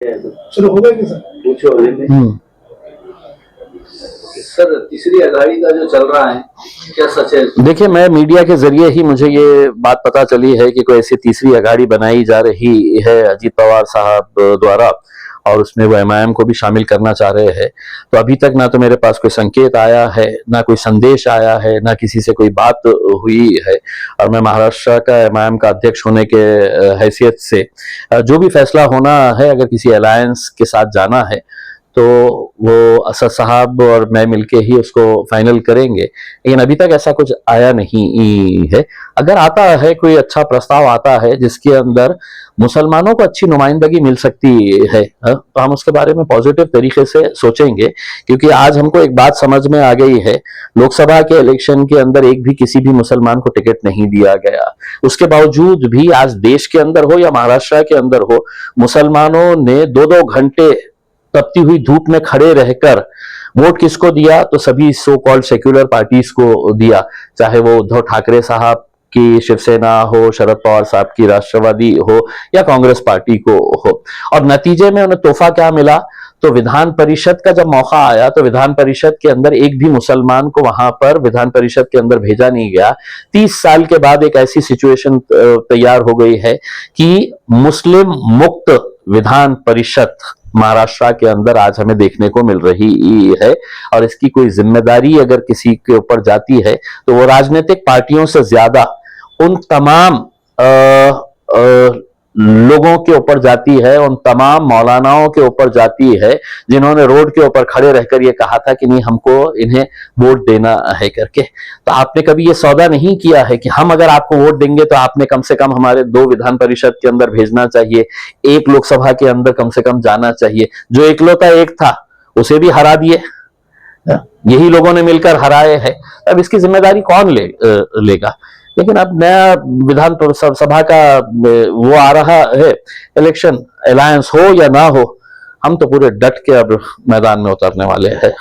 शुरू हो गए सर? पूछो सर, तीसरी अघाड़ी का जो चल रहा है क्या सच है? देखिए, मैं मीडिया के जरिए ही मुझे ये बात पता चली है कि कोई ऐसी तीसरी अघाड़ी बनाई जा रही है अजीत पवार साहब द्वारा, और उसमें वो एमआईएम को भी शामिल करना चाह रहे हैं। तो अभी तक ना तो मेरे पास कोई संकेत आया है, ना कोई संदेश आया है, ना किसी से कोई बात हुई है। और मैं महाराष्ट्र का एमआईएम का अध्यक्ष होने के हैसियत से जो भी फैसला होना है, अगर किसी अलायंस के साथ जाना है तो वो असद साहब और मैं मिलके ही उसको फाइनल करेंगे। लेकिन अभी तक ऐसा कुछ आया नहीं है। अगर आता है, कोई अच्छा प्रस्ताव आता है जिसके अंदर मुसलमानों को अच्छी नुमाइंदगी मिल सकती है, तो हम उसके बारे में पॉजिटिव तरीके से सोचेंगे। क्योंकि आज हमको एक बात समझ में आ गई है, लोकसभा के इलेक्शन के अंदर एक भी किसी भी मुसलमान को टिकट नहीं दिया गया। उसके बावजूद भी आज देश के अंदर हो या महाराष्ट्र के अंदर हो, मुसलमानों ने 2-2 घंटे तपती हुई धूप में खड़े रहकर वोट किसको दिया? तो सभी सो कॉल्ड सेक्युलर पार्टीज को दिया, चाहे वो उद्धव ठाकरे साहब की शिवसेना हो, शरद पवार साहब की राष्ट्रवादी हो, या कांग्रेस पार्टी को हो। और नतीजे में उन्हें तोहफा क्या मिला? तो विधान परिषद का जब मौका आया तो विधान परिषद के अंदर एक भी मुसलमान को वहां पर विधान परिषद के अंदर भेजा नहीं गया। 30 साल के बाद एक ऐसी सिचुएशन तैयार हो गई है कि मुस्लिम मुक्त विधान परिषद महाराष्ट्र के अंदर आज हमें देखने को मिल रही है। और इसकी कोई जिम्मेदारी अगर किसी के ऊपर जाती है तो वो राजनीतिक पार्टियों से ज्यादा उन तमाम लोगों के ऊपर जाती है, उन तमाम मौलानाओं के ऊपर जाती है जिन्होंने रोड के ऊपर खड़े रहकर ये कहा था कि नहीं, हमको इन्हें वोट देना है करके। तो आपने कभी ये सौदा नहीं किया है कि हम अगर आपको वोट देंगे तो आपने कम से कम हमारे 2 विधान परिषद के अंदर भेजना चाहिए, 1 लोकसभा के अंदर कम से कम जाना चाहिए। जो इकलौता एक था उसे भी हरा दिए, यही लोगों ने मिलकर हराए हैं। अब इसकी जिम्मेदारी कौन लेगा? लेकिन अब नया विधान सभा का वो आ रहा है इलेक्शन, अलायंस हो या ना हो, हम तो पूरे डट के अब मैदान में उतरने वाले हैं।